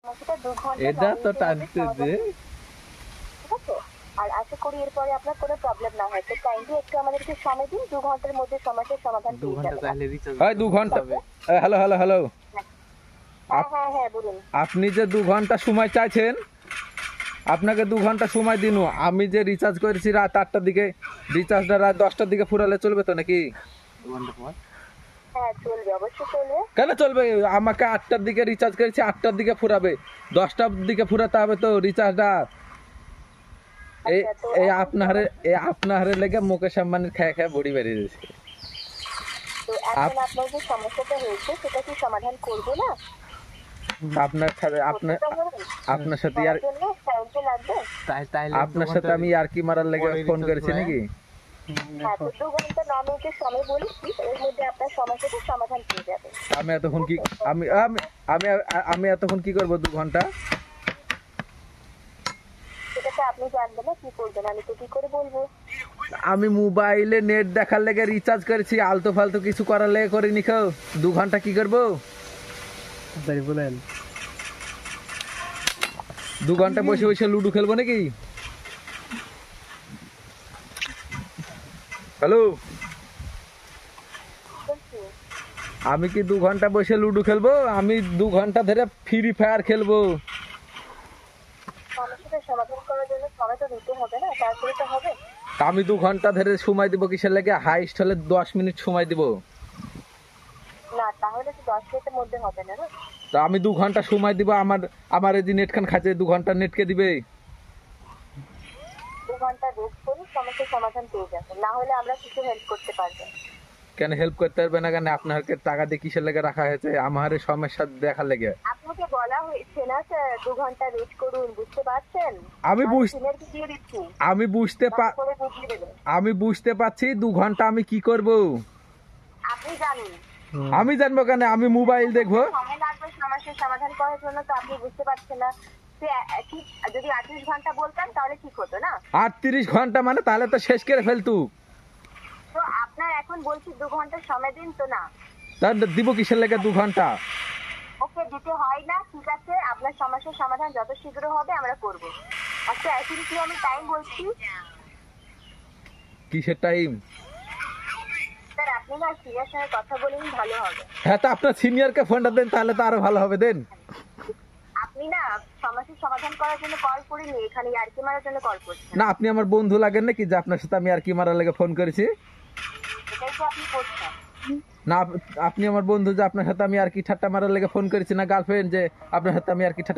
সেটা ২ ঘন্টা এটা তো টানতে দে। ঠিক আছে? আর আশা করি এরপরে আপনার কোনো প্রবলেম না হয়। তো কাইন্ডলি একটু আমাদেরকে সময় দিন। ২ ঘন্টার মধ্যে সমস্যার সমাধান ২ পেয়ে ঘন্টা যাবেন। চাইলে রিচার্জ হয় ২ ঘন্টা। হবে। Hello hello hello. হ্যাঁ, বলুন। আপনি যে ২ ঘন্টা সময় চাইছেন, আপনাকে ২ ঘন্টা সময় দিনু। আমি যে রিচার্জ করেছি রাত ৮টার দিকে, রিচার্জটা রাত ১০টার দিকে ফুরালে চলবে তো নাকি? ২ ঘন্টা পর হ্যাঁ, চলবে, অবশ্যই চলবে। কেন চলবে? আমাকে ৮টার দিকে রিচার্জ করেছি, ৮টার দিকে ফুরাবে, 10টার দিকে ফুরাতে হবে তো রিচার্জটা। এই আচ্ছা, তো এই এখন আপনারে লেগে মুকেশ আম্বানির খায় খায় বডি বেরিয়ে যাচ্ছে। তো এখন আপনার যে সমস্যাটা হয়েছে সেটা কি সমাধান করব না? আপনার সাথে আপনার সাথে আর তার জন্য টাইম তো লাগবে। তাইলে আপনার সাথে আমি আর কি মারার লেগে পরে ফোন recharge করেছি করে। নাকি? হ্যাঁ, তো ২ ঘন্টা ৯ মিনিটের সময় বলেছি, এর মধ্যে আপনার সমস্যাটা সমাধান পেয়ে যাবে। আমি এতক্ষণ কি আমি আমি আমি আমি এতক্ষণ কি করব ২ ঘন্টা? সেটা তো আপনি জানবেন না কি করবেন, আমি তো কি করে বলবো? আমি মোবাইলে নেট দেখার লেগে রিচার্জ করেছি, আলতু ফালতু কিছু করার লেগে করিনি। খাও ২ ঘন্টা কি করব? তাই বলেন ২ ঘন্টা বসে বসে লুডো খেলবো নাকি? হ্যালো, বলছি, আমি কি ২ ঘন্টা বসে লুডো খেলবো? আমি ২ ঘন্টা ধরে ফ্রি ফায়ার খেলবো। সমস্যাটা সমাধান করার জন্য সময় তো দিতে হবে না, তারপরে তো হবে। তা আমি ২ ঘন্টা ধরে সময় দিব কিসের লেগে? হাইস্ট হলে ১০ মিনিট সময় দিব। না, তাহলে তো ১০ মিনিটের মধ্যে হবে না। তা আমি ২ ঘন্টা সময় দিব। আমার এই যে নেট খান খাচ্ছে, ২ ঘন্টা নেট কে দিবে? ২ ঘন্টা রেস্ট করুন, সমস্যার সমাধান পেয়ে যাবেন। না হলে আমরা কিছু হেল্প করতে পারবো। কেন হেল্প করতে পারবে না? কেন আপনাকে টাকা দিয়ে কিসের লেগে রাখা হয়েছে? আমার এই সমস্যা দেখার লেগে। আপনাকে বলা হয়েছে না স্যার ২ ঘন্টা রেস্ট করুন, বুঝতে পারছেন? আমি সিনিয়রকে দিয়ে দিচ্ছি, আমি করে বুঝিয়ে দেবেন। আমি বুঝতে পারছি ২ ঘন্টা আমি কি করব। আপনি জানেন আমি জানবো কেন? আমি মোবাইল দেখবো। সময় লাগবে সমস্যার সমাধান করার জন্য, তো আপনি বুঝতে পারছেন না। ঠিক যদি ৩৮ ঘন্টা বলতেন তাহলে ঠিক হতো না? ৩৮ ঘন্টা মানে তাহলে তো শেষ করে ফেলতু। তো আপনার এখন বলছি ২ ঘন্টা সময় দিন, তো না। তার দিব কিসের লেগে ২ ঘন্টা? ওকে, দিতে হয় না, ঠিক আছে। আপনার সমস্যার সমাধান যত শীঘ্র হবে আমরা করব। আচ্ছা, অ্যাকচুয়ালি আমি টাইম বলছি। কিসের টাইম? স্যার, আপনি না সিনিয়র সঙ্গে কথা বলেন, ভালো হবে। হ্যাঁ, তো আপনার সিনিয়রকে ফোনটা দেন, তাহলে তো আরো ভালো হবে। দেন। আপনি না সমস্যার সমাধান করার জন্য কল করিনি, এখানে ইয়ার্কি মারার জন্য কল করছেন। না, আপনি আমার বন্ধু লাগেন নাকি যে আপনার সাথে আমি আর কি মারার লেগে ফোন করেছি? এটাই তো আপনি করছেন। না, আপনি আমার বন্ধু যে আপনার সাথে আমি আর কি ঠাট্টা মারার লেগে ফোন করেছি? না গার্লফ্রেন্ড যে আপনার সাথে আমি আর কি ঠাট্টা